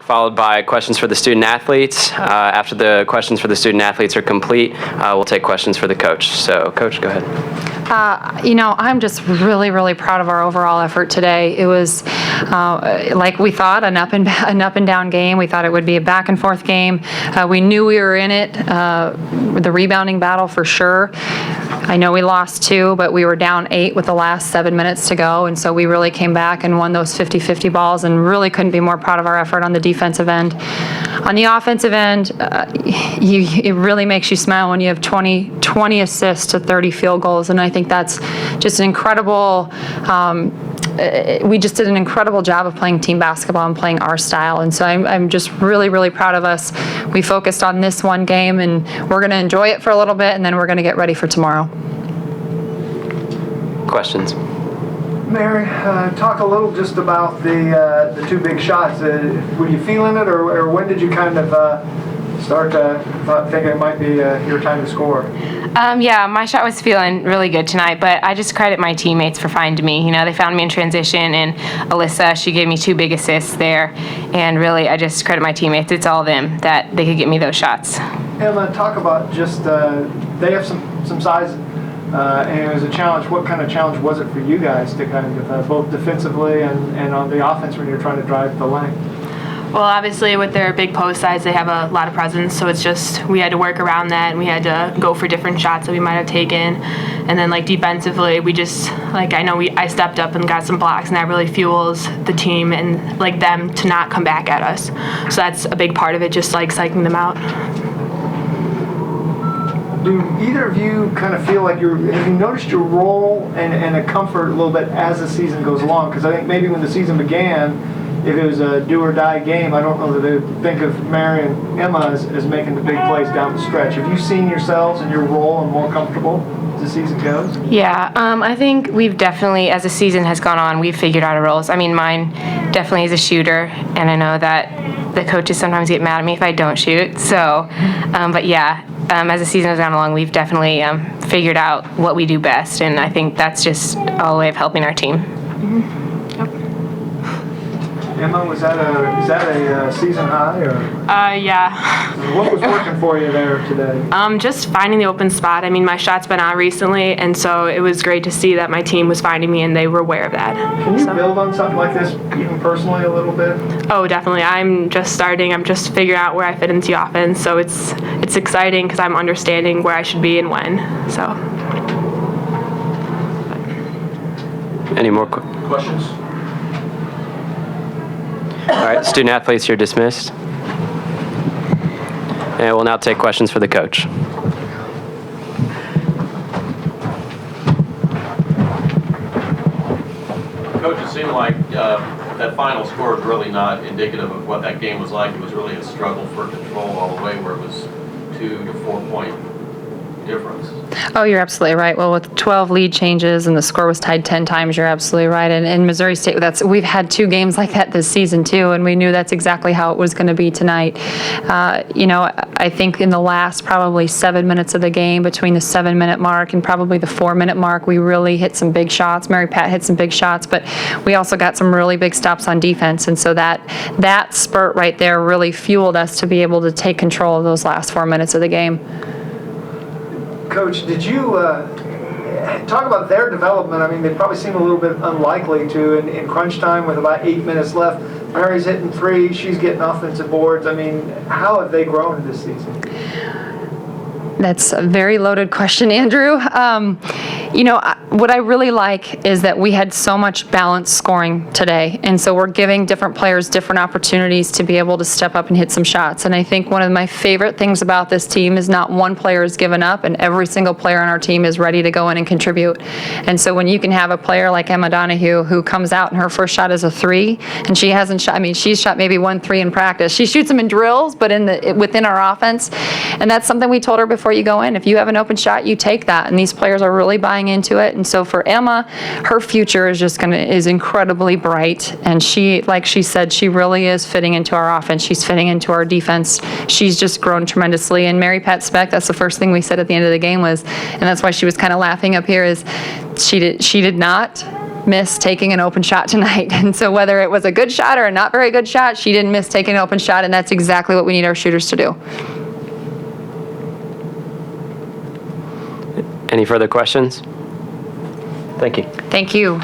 followed by questions for the student athletes. After the questions for the student athletes are complete, we'll take questions for the coach. So, Coach, go ahead. I'm just really, really proud of our overall effort today. It was, like we thought, an up and down game. We thought it would be a back and forth game. We knew we were in it, the rebounding battle for sure. I know we lost 2, but we were down 8 with the last 7 minutes to go, and so we really came back and won those 50-50 balls and really couldn't be more proud of our effort on the defensive end. On the offensive end, it really makes you smile when you have 20 assists to 30 field goals, and I think that's just an incredible we just did an incredible job of playing team basketball and playing our style, and so I'm just really, really proud of us. We focused on this one game, and we're going to enjoy it for a little bit, and then we're going to get ready for tomorrow. Questions? Mary, talk a little just about the 2 big shots. Were you feeling it, or when did you kind of start thinking it might be your time to score? Yeah, my shot was feeling really good tonight, but I just credit my teammates for finding me. You know, they found me in transition, and Alyssa, she gave me 2 big assists there, and really, I just credit my teammates. It's all them that they could get me those shots. Emma, talk about just, they have some size, and it was a challenge. What kind of challenge was it for you guys to kind of, both defensively and on the offense when you're trying to drive the lane? Well, obviously with their big post size, they have a lot of presence, so it's just we had to work around that, and we had to go for different shots that we might have taken. And then like defensively, we just I stepped up and got some blocks, and that really fuels the team and like them to not come back at us. So that's a big part of it, just like psyching them out. Do either of you kind of feel like have you noticed your role and a comfort a little bit as the season goes along? Because I think maybe when the season began, if it was a do-or-die game, I don't know that they would think of Mary and Emma as making the big plays down the stretch. Have you seen yourselves and your role and more comfortable as the season goes? Yeah, I think we've definitely, as the season has gone on, we've figured out our roles. I mean, mine definitely is a shooter, and I know that the coaches sometimes get mad at me if I don't shoot. So, but yeah, as the season has gone along, we've definitely figured out what we do best, and I think that's just a way of helping our team. Mm-hmm. Emma, is that a season high, or? Yeah. What was working for you there today? Just finding the open spot. I mean, my shot's been out recently, and so it was great to see that my team was finding me, and they were aware of that. Can you build on something like this, even personally, a little bit? Oh, definitely. I'm just starting. I'm just figuring out where I fit into the offense, so it's exciting because I'm understanding where I should be and when. So. Any more questions? All right, student athletes, you're dismissed. And we'll now take questions for the coach. Coach, it seemed like that final score was really not indicative of what that game was like. It was really a struggle for control all the way, where it was 2 to 4 point difference. Oh, you're absolutely right. Well, with 12 lead changes and the score was tied 10 times, you're absolutely right. And in Missouri State, we've had 2 games like that this season too, and we knew that's exactly how it was going to be tonight. I think in the last probably 7 minutes of the game, between the 7-minute mark and probably the 4-minute mark, we really hit some big shots. Mary Pat hit some big shots, but we also got some really big stops on defense, and so that spurt right there really fueled us to be able to take control of those last 4 minutes of the game. Coach, did you talk about their development? I mean, they probably seem a little bit unlikely to in crunch time with about 8 minutes left. Mary's hitting 3, she's getting offensive boards. I mean, how have they grown this season? That's a very loaded question, Andrew. What I really like is that we had so much balanced scoring today, and so we're giving different players different opportunities to be able to step up and hit some shots. And I think one of my favorite things about this team is not one player has given up, and every single player on our team is ready to go in and contribute. And so when you can have a player like Emma Donahue who comes out and her first shot is a 3, and she hasn't shot, she's shot maybe 1 3 in practice. She shoots them in drills, but within our offense, and that's something we told her before you go in. If you have an open shot, you take that, and these players are really buying into it. And so for Emma, her future is incredibly bright, and she, like she said, she really is fitting into our offense. She's fitting into our defense. She's just grown tremendously. And Mary Pat Speck, that's the first thing we said at the end of the game was, and that's why she was kind of laughing up here, is she did not miss taking an open shot tonight. And so whether it was a good shot or a not very good shot, she didn't miss taking an open shot, and that's exactly what we need our shooters to do. Any further questions? Thank you. Thank you.